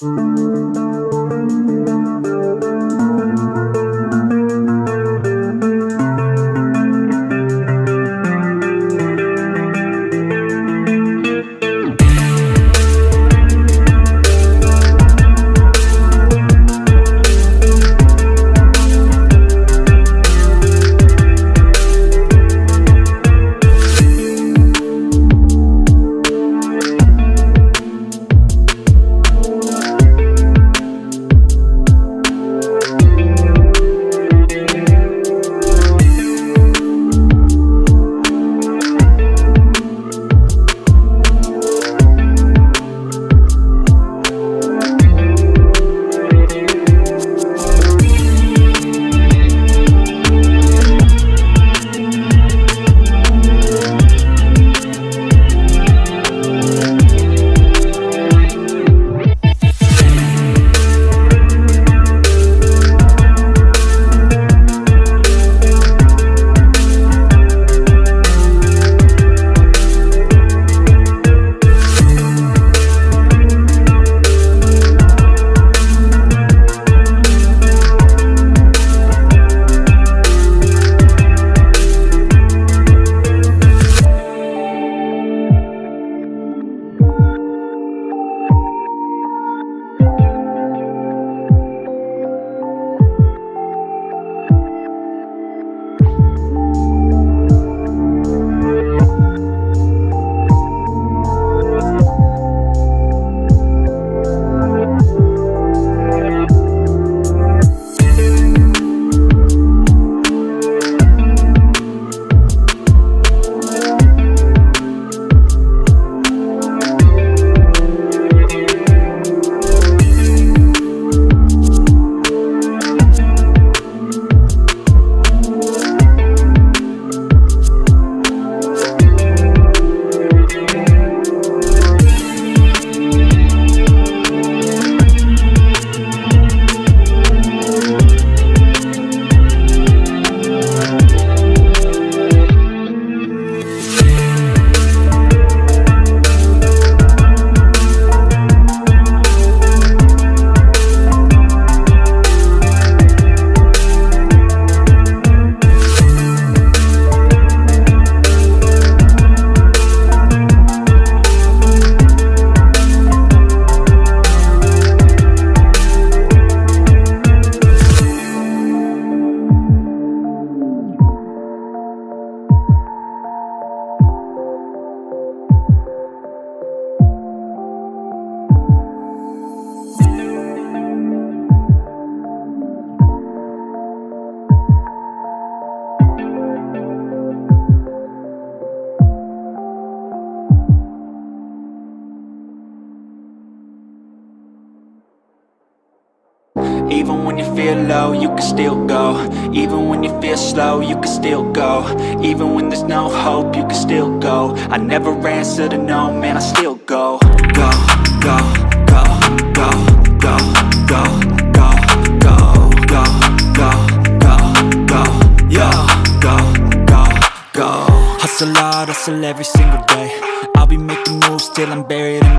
Even when you feel low, you can still go. Even when you feel slow, you can still go. Even when there's no hope, you can still go. I never answer to no, man, I still go. Go, go, go, go, go, go, go, go, go, go, go, go, yo, go, go, go. Hustle hard, hustle every single day. I'll be making moves till I'm buried in